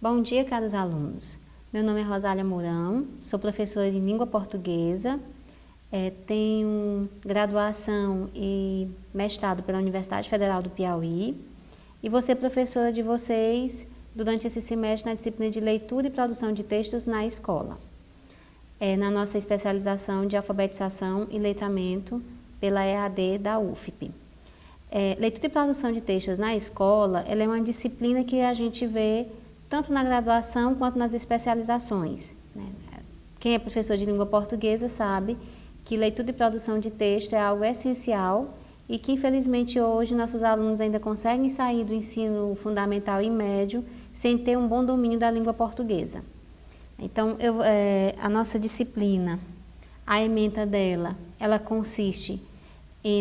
Bom dia, caros alunos. Meu nome é Rosália Mourão, sou professora de língua portuguesa, tenho graduação e mestrado pela Universidade Federal do Piauí e vou ser professora de vocês durante esse semestre na disciplina de leitura e produção de textos na escola, na nossa especialização de alfabetização e letramento pela EAD da UFP. Leitura e produção de textos na escola, ela é uma disciplina que a gente vê tanto na graduação quanto nas especializações. Quem é professor de língua portuguesa sabe que leitura e produção de texto é algo essencial e que, infelizmente, hoje nossos alunos ainda conseguem sair do ensino fundamental e médio sem ter um bom domínio da língua portuguesa. Então, a nossa disciplina, a ementa dela, ela consiste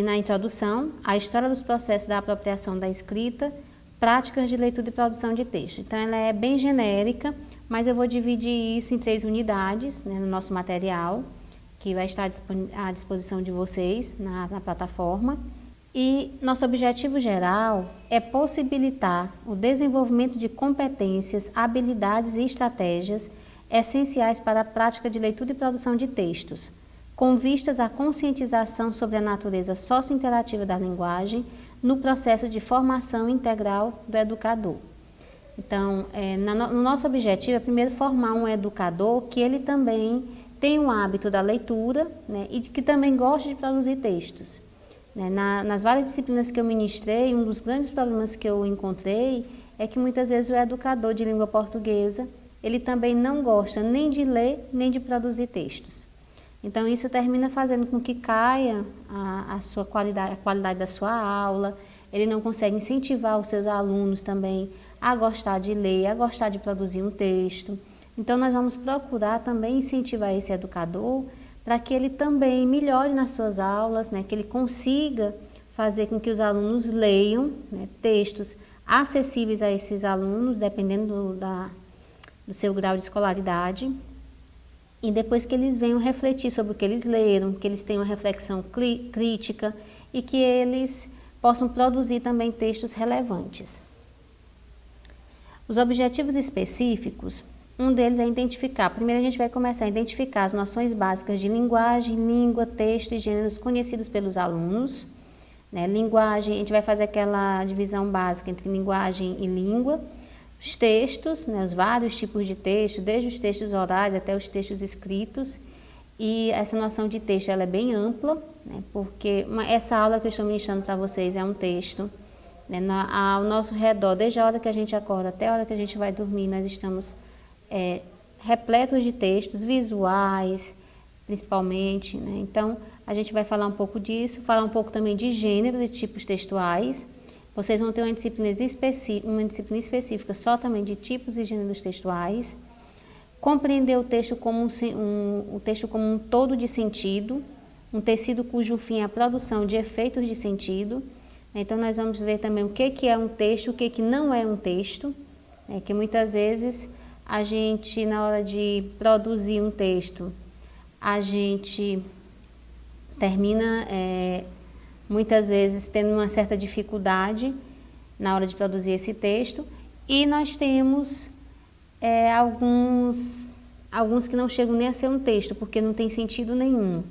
na introdução, a história dos processos da apropriação da escrita, práticas de leitura e produção de texto. Então, ela é bem genérica, mas eu vou dividir isso em 3 unidades, no nosso material, que vai estar à disposição de vocês na plataforma. E nosso objetivo geral é possibilitar o desenvolvimento de competências, habilidades e estratégias essenciais para a prática de leitura e produção de textos, com vistas à conscientização sobre a natureza sociointerativa da linguagem no processo de formação integral do educador. Então, no nosso objetivo é primeiro formar um educador que ele também tenha um hábito da leitura, e que também goste de produzir textos. Nas várias disciplinas que eu ministrei, um dos grandes problemas que eu encontrei é que muitas vezes o educador de língua portuguesa, ele também não gosta nem de ler, nem de produzir textos. Então, isso termina fazendo com que caia a qualidade da sua aula, ele não consegue incentivar os seus alunos também a gostar de ler, a gostar de produzir um texto. Então, nós vamos procurar também incentivar esse educador para que ele também melhore nas suas aulas, que ele consiga fazer com que os alunos leiam textos acessíveis a esses alunos, dependendo do seu grau de escolaridade. E depois que eles venham refletir sobre o que eles leram, que eles tenham uma reflexão crítica e que eles possam produzir também textos relevantes. Os objetivos específicos, um deles é identificar. Primeiro a gente vai começar a identificar as noções básicas de linguagem, língua, texto e gêneros conhecidos pelos alunos. Linguagem, a gente vai fazer aquela divisão básica entre linguagem e língua. Os textos, os vários tipos de texto, desde os textos orais até os textos escritos. E essa noção de texto ela é bem ampla, porque essa aula que eu estou ministrando para vocês é um texto. Ao nosso redor, desde a hora que a gente acorda até a hora que a gente vai dormir, nós estamos repletos de textos visuais, principalmente. Então, a gente vai falar um pouco disso, falar um pouco também de gêneros e tipos textuais. Vocês vão ter uma disciplina específica só também de tipos e gêneros textuais. Compreender o texto como um todo de sentido, um tecido cujo fim é a produção de efeitos de sentido. Então, nós vamos ver também o que é um texto, o que não é um texto, que muitas vezes a gente, na hora de produzir um texto, a gente termina muitas vezes tendo uma certa dificuldade na hora de produzir esse texto, e nós temos alguns que não chegam nem a ser um texto, porque não tem sentido nenhum.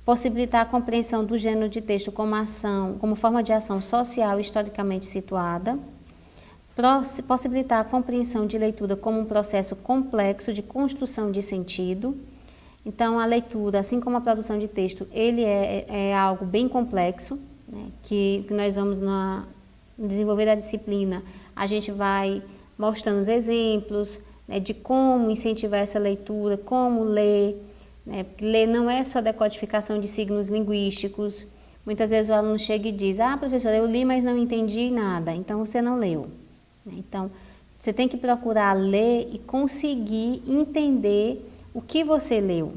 Possibilitar a compreensão do gênero de texto como forma de ação social historicamente situada. Possibilitar a compreensão de leitura como um processo complexo de construção de sentido. Então, a leitura, assim como a produção de texto, ele é algo bem complexo, que nós vamos, no desenvolver da disciplina, a gente vai mostrando os exemplos de como incentivar essa leitura, como ler. Ler não é só decodificação de signos linguísticos. Muitas vezes o aluno chega e diz: professora, eu li, mas não entendi nada, então você não leu. Então, você tem que procurar ler e conseguir entender o que você leu,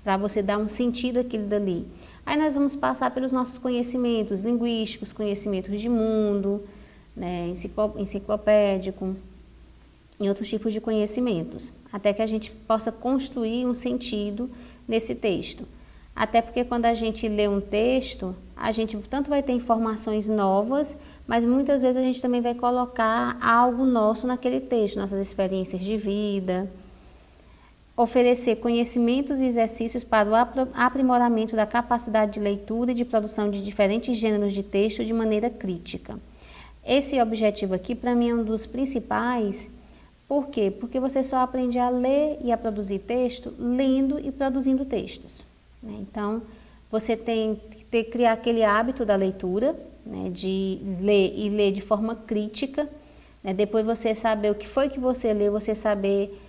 para você dar um sentido àquilo dali. Aí nós vamos passar pelos nossos conhecimentos linguísticos, conhecimentos de mundo, enciclopédico e outros tipos de conhecimentos, até que a gente possa construir um sentido nesse texto. Até porque quando a gente lê um texto, a gente tanto vai ter informações novas, mas muitas vezes a gente também vai colocar algo nosso naquele texto, nossas experiências de vida, oferecer conhecimentos e exercícios para o aprimoramento da capacidade de leitura e de produção de diferentes gêneros de texto de maneira crítica. Esse objetivo aqui, para mim, é um dos principais. Por quê? Porque você só aprende a ler e a produzir texto lendo e produzindo textos, né? Então, você tem que criar aquele hábito da leitura, né, de ler e ler de forma crítica, né? Depois você saber o que foi que você leu, você saber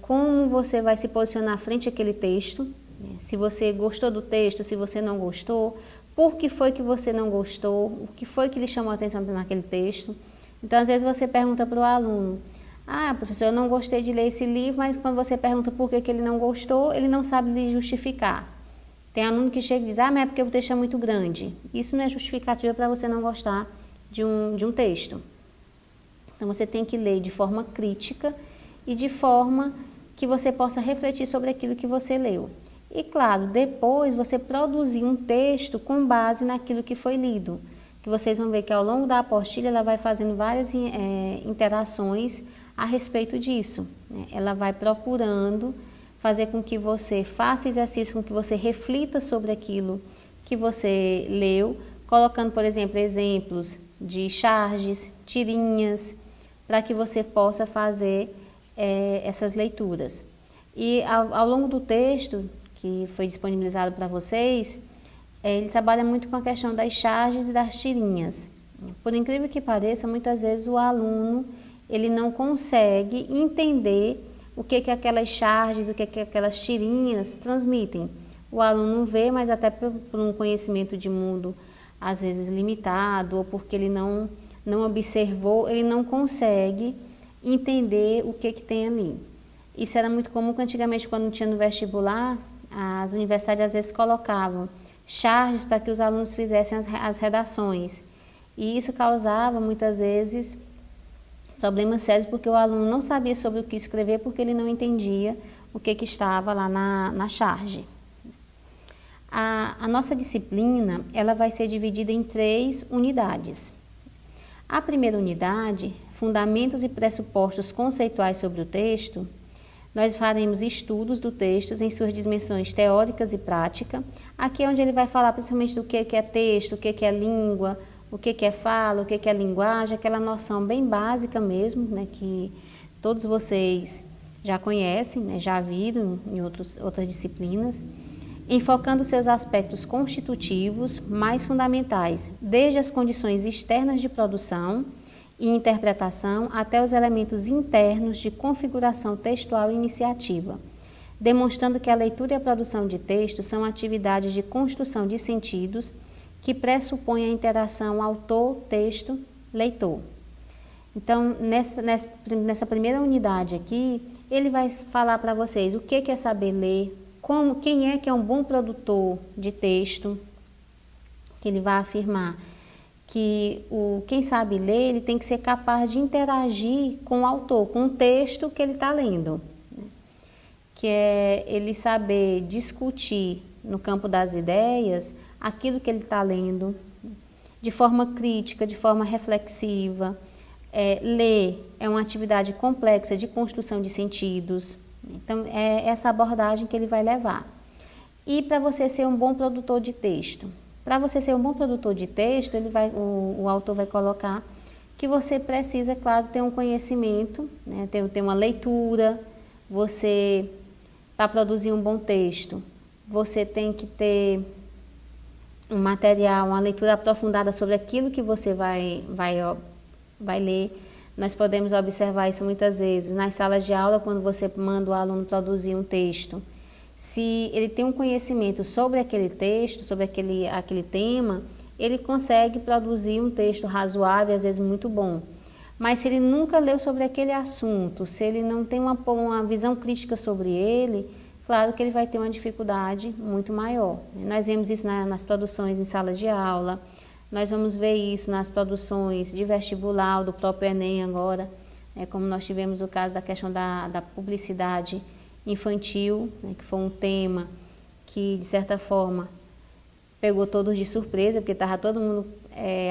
como você vai se posicionar frente àquele texto, né? Se você gostou do texto, se você não gostou, por que foi que você não gostou, o que foi que lhe chamou a atenção naquele texto. Então, às vezes você pergunta para o aluno: ah, professor, eu não gostei de ler esse livro, mas quando você pergunta por que ele não gostou, ele não sabe lhe justificar. Tem aluno que chega e diz: ah, mas é porque o texto é muito grande. Isso não é justificativa para você não gostar de um texto. Então, você tem que ler de forma crítica e de forma que você possa refletir sobre aquilo que você leu. E, claro, depois você produzir um texto com base naquilo que foi lido. Que vocês vão ver que ao longo da apostila ela vai fazendo várias interações a respeito disso, né? Ela vai procurando fazer com que você faça exercício, com que você reflita sobre aquilo que você leu, colocando, por exemplo, exemplos de charges, tirinhas, para que você possa fazer essas leituras. E ao longo do texto que foi disponibilizado para vocês, ele trabalha muito com a questão das charges e das tirinhas. Por incrível que pareça, muitas vezes o aluno ele não consegue entender o que aquelas charges, o que aquelas tirinhas transmitem. O aluno vê, mas até por um conhecimento de mundo às vezes limitado, ou porque ele não observou, ele não consegue entender o que tem ali. Isso era muito comum que antigamente, quando tinha no vestibular, as universidades às vezes colocavam charges para que os alunos fizessem as redações. E isso causava muitas vezes problemas sérios, porque o aluno não sabia sobre o que escrever, porque ele não entendia o que estava lá na charge. A nossa disciplina ela vai ser dividida em 3 unidades. A primeira unidade, Fundamentos e Pressupostos Conceituais sobre o Texto, nós faremos estudos do texto em suas dimensões teóricas e prática. Aqui é onde ele vai falar principalmente do que é texto, o que é língua, o que é fala, o que é linguagem, aquela noção bem básica mesmo, né, que todos vocês já conhecem, né, já viram em outras disciplinas, enfocando seus aspectos constitutivos mais fundamentais, desde as condições externas de produção e interpretação até os elementos internos de configuração textual e iniciativa, demonstrando que a leitura e a produção de texto são atividades de construção de sentidos que pressupõem a interação autor-texto-leitor. Então, nessa primeira unidade aqui, ele vai falar para vocês o que é saber ler, quem é que é um bom produtor de texto, que ele vai afirmar que quem sabe ler, ele tem que ser capaz de interagir com o autor, com o texto que ele está lendo, né? Que é ele saber discutir no campo das ideias aquilo que ele está lendo, de forma crítica, de forma reflexiva. Ler é uma atividade complexa de construção de sentidos. Então, é essa abordagem que ele vai levar. E para você ser um bom produtor de texto? Para você ser um bom produtor de texto, o autor vai colocar que você precisa, é claro, ter um conhecimento, né? ter uma leitura. Você, para produzir um bom texto, você tem que ter um material, uma leitura aprofundada sobre aquilo que você vai ler. Nós podemos observar isso muitas vezes nas salas de aula, quando você manda o aluno produzir um texto. Se ele tem um conhecimento sobre aquele texto, sobre aquele tema, ele consegue produzir um texto razoável, às vezes muito bom. Mas se ele nunca leu sobre aquele assunto, se ele não tem uma visão crítica sobre ele, claro que ele vai ter uma dificuldade muito maior. Nós vemos isso nas produções em sala de aula, nós vamos ver isso nas produções de vestibular, do próprio Enem agora, como nós tivemos o caso da questão da publicidade infantil, né, que foi um tema que, de certa forma, pegou todos de surpresa, porque estava todo mundo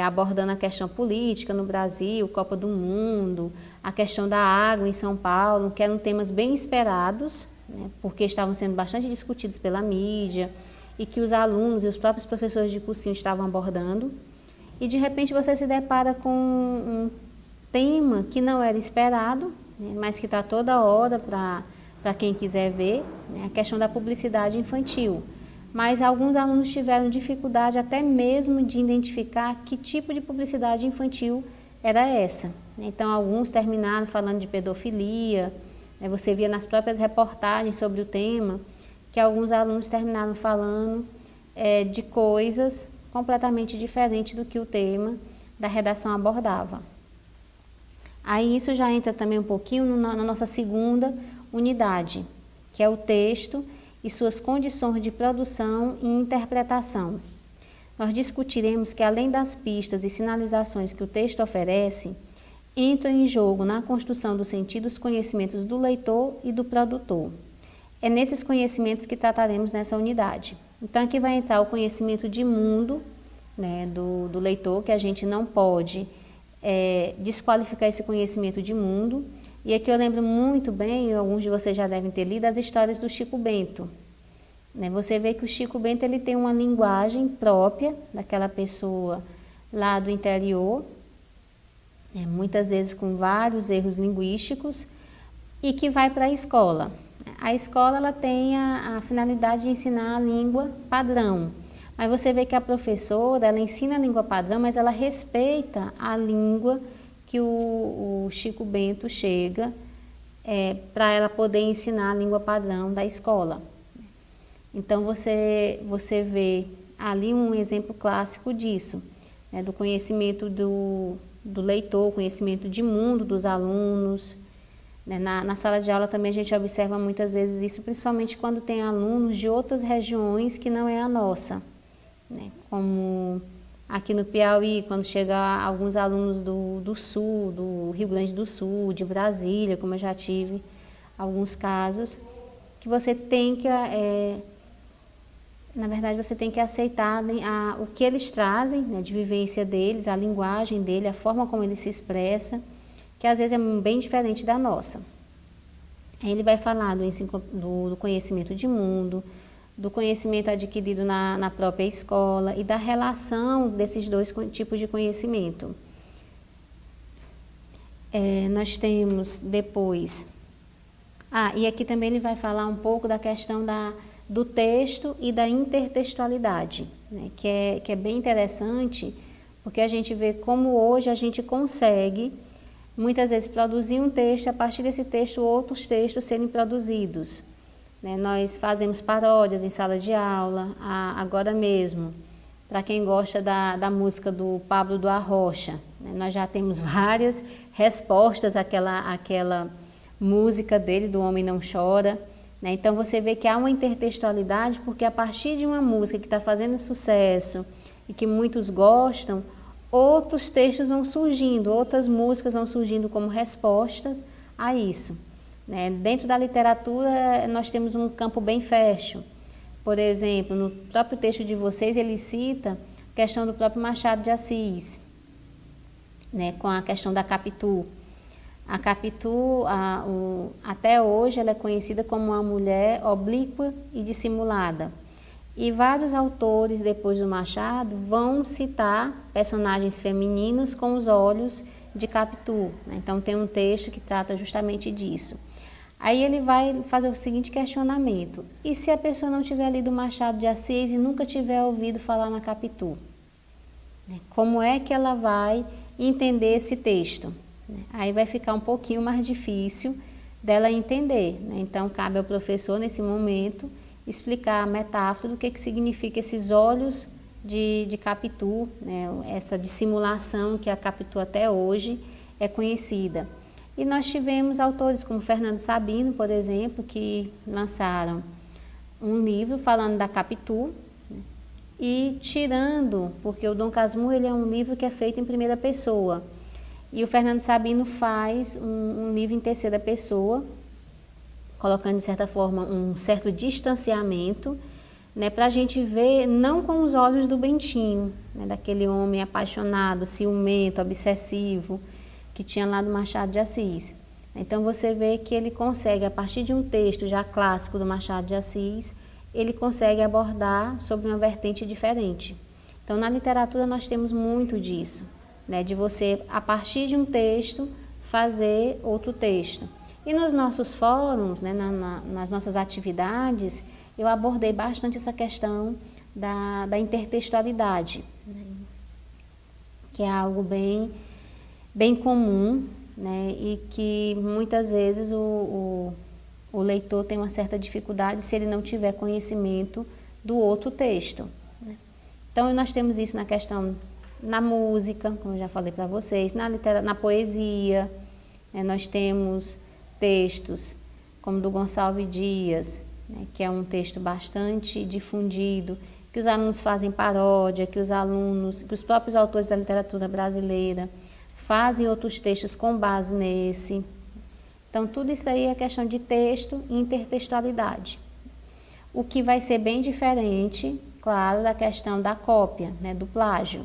abordando a questão política no Brasil, Copa do Mundo, a questão da água em São Paulo, que eram temas bem esperados, né, porque estavam sendo bastante discutidos pela mídia e que os alunos e os próprios professores de cursinho estavam abordando. E de repente você se depara com um tema que não era esperado, né, mas que está toda hora para quem quiser ver, né, a questão da publicidade infantil. Mas alguns alunos tiveram dificuldade até mesmo de identificar que tipo de publicidade infantil era essa. Então, alguns terminaram falando de pedofilia, né, você via nas próprias reportagens sobre o tema, que alguns alunos terminaram falando de coisas completamente diferentes do que o tema da redação abordava. Aí isso já entra também um pouquinho na nossa segunda unidade, que é o texto e suas condições de produção e interpretação. Nós discutiremos que, além das pistas e sinalizações que o texto oferece, entram em jogo na construção do sentido os conhecimentos do leitor e do produtor. É nesses conhecimentos que trataremos nessa unidade. Então, aqui vai entrar o conhecimento de mundo, né, do leitor, que a gente não pode desqualificar esse conhecimento de mundo. E aqui eu lembro muito bem, alguns de vocês já devem ter lido, as histórias do Chico Bento. Né, você vê que o Chico Bento ele tem uma linguagem própria daquela pessoa lá do interior, muitas vezes com vários erros linguísticos, e que vai para a escola. A escola ela tem a finalidade de ensinar a língua padrão, mas você vê que a professora ela ensina a língua padrão, mas ela respeita a língua que o Chico Bento chega para ela poder ensinar a língua padrão da escola. Então você vê ali um exemplo clássico disso, né, do conhecimento do leitor, conhecimento de mundo dos alunos. Na sala de aula também a gente observa muitas vezes isso, principalmente quando tem alunos de outras regiões que não é a nossa, né? Como aqui no Piauí, quando chega alguns alunos do Sul, do Rio Grande do Sul, de Brasília, como eu já tive alguns casos, que você tem que, na verdade, você tem que aceitar o que eles trazem, né, de vivência deles, a linguagem dele, a forma como ele se expressa, que às vezes é bem diferente da nossa. Ele vai falar do conhecimento de mundo, do conhecimento adquirido na própria escola e da relação desses dois tipos de conhecimento. Nós temos depois... e aqui também ele vai falar um pouco da questão do texto e da intertextualidade, né, que é bem interessante, porque a gente vê como hoje a gente consegue muitas vezes produzir um texto, a partir desse texto outros textos serem produzidos. Né? Nós fazemos paródias em sala de aula, agora mesmo, para quem gosta da música do Pablo do Arrocha, né? Nós já temos várias respostas àquela música dele, do Homem Não Chora. Né? Então você vê que há uma intertextualidade, porque a partir de uma música que está fazendo sucesso e que muitos gostam, outros textos vão surgindo, outras músicas vão surgindo como respostas a isso. Né? Dentro da literatura, nós temos um campo bem fértil. Por exemplo, no próprio texto de vocês, ele cita a questão do próprio Machado de Assis, né? Com a questão da Capitu. A Capitu, até hoje, ela é conhecida como uma mulher oblíqua e dissimulada. E vários autores, depois do Machado, vão citar personagens femininos com os olhos de Capitu. Né? Então, tem um texto que trata justamente disso. Aí ele vai fazer o seguinte questionamento: e se a pessoa não tiver lido Machado de Assis e nunca tiver ouvido falar na Capitu? Como é que ela vai entender esse texto? Aí vai ficar um pouquinho mais difícil dela entender. Né? Então, cabe ao professor, nesse momento, explicar a metáfora do que significa esses olhos de Capitu, né? Essa dissimulação que a Capitu até hoje é conhecida. E nós tivemos autores como Fernando Sabino, por exemplo, que lançaram um livro falando da Capitu, né? E tirando, porque o Dom Casmurro ele é um livro que é feito em primeira pessoa, e o Fernando Sabino faz um livro em terceira pessoa, colocando, de certa forma, um certo distanciamento né, para a gente ver não com os olhos do Bentinho, né, daquele homem apaixonado, ciumento, obsessivo, que tinha lá do Machado de Assis. Então você vê que ele consegue, a partir de um texto já clássico do Machado de Assis, ele consegue abordar sobre uma vertente diferente. Então na literatura nós temos muito disso, né, de você, a partir de um texto, fazer outro texto. E nos nossos fóruns, né, nas nossas atividades, eu abordei bastante essa questão da intertextualidade, né, que é algo bem comum, né, e que muitas vezes o leitor tem uma certa dificuldade se ele não tiver conhecimento do outro texto, né. Então nós temos isso na questão, na música, como eu já falei para vocês, na poesia, né, nós temos textos como do Gonçalves Dias, né, que é um texto bastante difundido, que os alunos fazem paródia, que os próprios autores da literatura brasileira fazem outros textos com base nesse. Então, tudo isso aí é questão de texto e intertextualidade. O que vai ser bem diferente, claro, da questão da cópia, né, do plágio.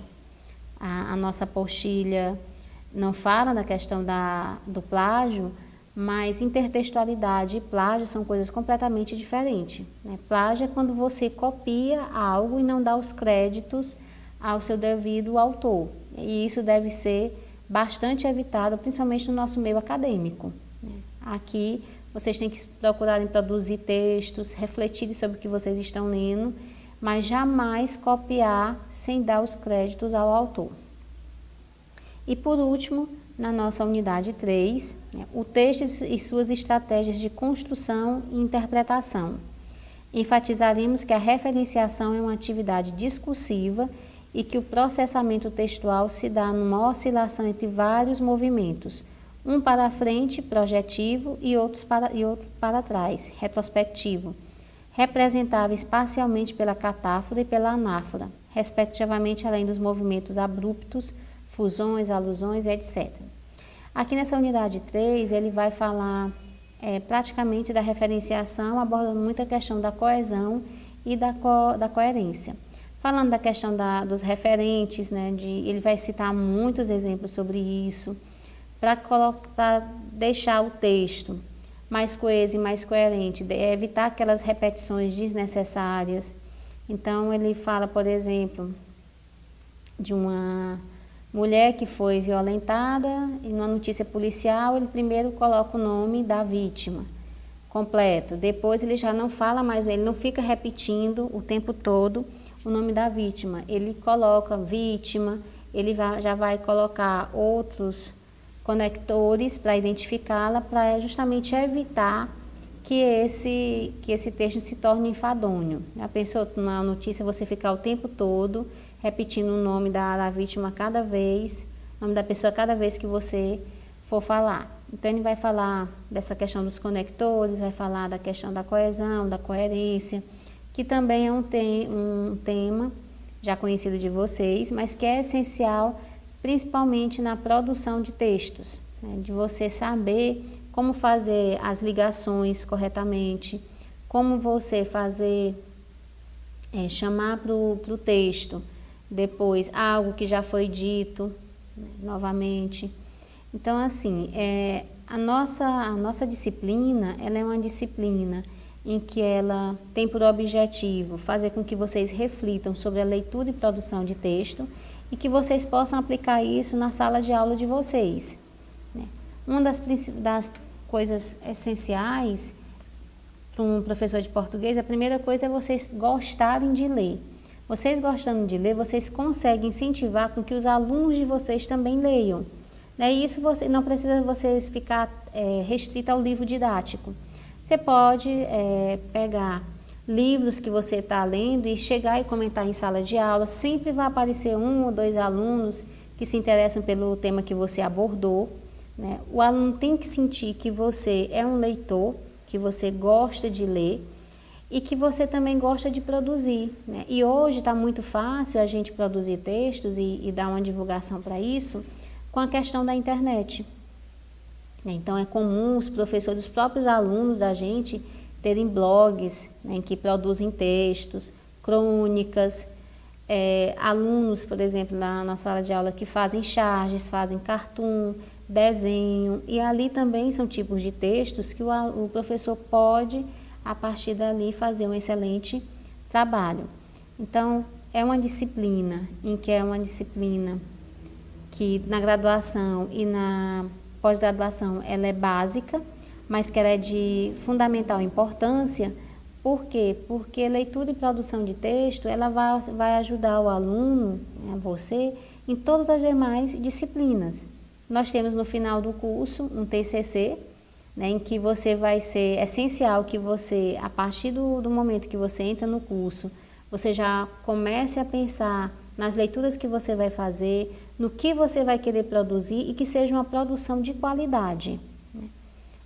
A nossa apostila não fala da questão do plágio, mas intertextualidade e plágio são coisas completamente diferentes, né? Plágio é quando você copia algo e não dá os créditos ao seu devido autor. E isso deve ser bastante evitado, principalmente no nosso meio acadêmico, né? Aqui vocês têm que procurar produzir textos, refletir sobre o que vocês estão lendo, mas jamais copiar sem dar os créditos ao autor. E por último, na nossa unidade 3, né, o texto e suas estratégias de construção e interpretação. Enfatizaremos que a referenciação é uma atividade discursiva e que o processamento textual se dá numa oscilação entre vários movimentos, um para frente, projetivo, e outro para trás, retrospectivo, representável espacialmente pela catáfora e pela anáfora, respectivamente, além dos movimentos abruptos, fusões, alusões, etc. Aqui nessa unidade 3, ele vai falar praticamente da referenciação, abordando muito a questão da coesão e da coerência. Falando da questão dos referentes, né, ele vai citar muitos exemplos sobre isso, para deixar o texto mais coeso e mais coerente, evitar aquelas repetições desnecessárias. Então, ele fala, por exemplo, de uma mulher que foi violentada e numa notícia policial ele primeiro coloca o nome da vítima completo, depois ele já não fala mais, ele não fica repetindo o tempo todo o nome da vítima, ele coloca vítima, ele já vai colocar outros conectores para identificá-la, para justamente evitar que esse texto se torne enfadonho. Já pensou na notícia você ficar o tempo todo repetindo o nome da vítima cada vez, o nome da pessoa cada vez que você for falar. Então, ele vai falar dessa questão dos conectores, vai falar da questão da coesão, da coerência, que também é um tema já conhecido de vocês, mas que é essencial, principalmente na produção de textos, né? De você saber como fazer as ligações corretamente, como você fazer, chamar para o texto, depois algo que já foi dito, né, novamente. Então, assim, a nossa disciplina, ela é uma disciplina em que ela tem por objetivo fazer com que vocês reflitam sobre a leitura e produção de texto e que vocês possam aplicar isso na sala de aula de vocês, né? Uma das coisas essenciais para um professor de português, a primeira coisa é vocês gostarem de ler. Vocês gostando de ler, vocês conseguem incentivar com que os alunos de vocês também leiam. E isso não precisa vocês ficar restrito ao livro didático. Você pode pegar livros que você está lendo e chegar e comentar em sala de aula. Sempre vai aparecer 1 ou 2 alunos que se interessam pelo tema que você abordou, né? O aluno tem que sentir que você é um leitor, que você gosta de ler e que você também gosta de produzir, né? E hoje está muito fácil a gente produzir textos e dar uma divulgação para isso com a questão da internet. Então, é comum os professores, os próprios alunos da gente, terem blogs, né, em que produzem textos, crônicas, alunos, por exemplo, na sala de aula que fazem charges, fazem cartoon, desenho, e ali também são tipos de textos que o professor pode, a partir dali, fazer um excelente trabalho. Então, é uma disciplina que na graduação e na pós-graduação ela é básica, mas que ela é de fundamental importância. Por quê? Porque leitura e produção de texto, ela vai ajudar o aluno, né, você, em todas as demais disciplinas. Nós temos no final do curso um TCC, né, em que você vai ser essencial que você, a partir do momento que você entra no curso, você já comece a pensar nas leituras que você vai fazer, no que você vai querer produzir e que seja uma produção de qualidade.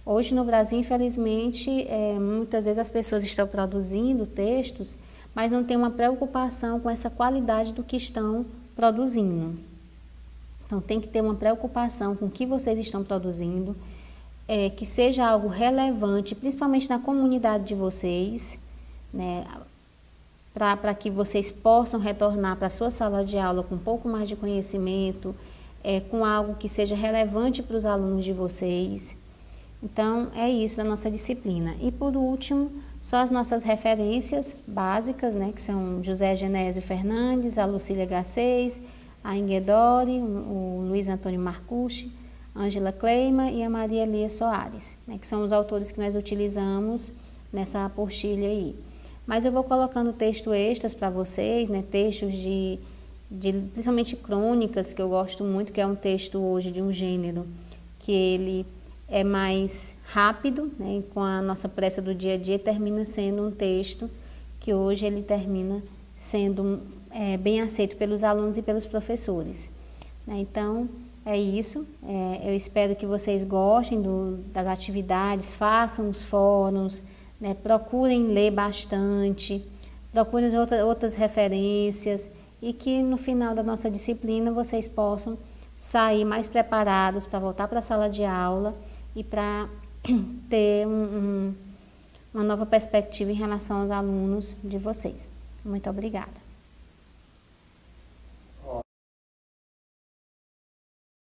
Hoje no Brasil, infelizmente, muitas vezes as pessoas estão produzindo textos, mas não tem uma preocupação com essa qualidade do que estão produzindo. Então tem que ter uma preocupação com o que vocês estão produzindo, que seja algo relevante, principalmente na comunidade de vocês, né, para que vocês possam retornar para a sua sala de aula com um pouco mais de conhecimento, com algo que seja relevante para os alunos de vocês. Então, é isso da nossa disciplina. E, por último, só as nossas referências básicas, né, que são José Genésio Fernandes, a Lucília Garcês, a Inguedori, o Luiz Antônio Marcucci, Ângela Kleima e a Maria Lia Soares, né, que são os autores que nós utilizamos nessa apostila aí. Mas eu vou colocando texto extras para vocês, né, textos de principalmente crônicas, que eu gosto muito, que é um texto hoje de um gênero que ele é mais rápido, né, e com a nossa pressa do dia a dia termina sendo um texto que hoje ele termina sendo bem aceito pelos alunos e pelos professores. Né? Então, é isso. Eu espero que vocês gostem das atividades, façam os fóruns, né, procurem ler bastante, procurem outras referências e que no final da nossa disciplina vocês possam sair mais preparados para voltar para a sala de aula e para ter uma nova perspectiva em relação aos alunos de vocês. Muito obrigada.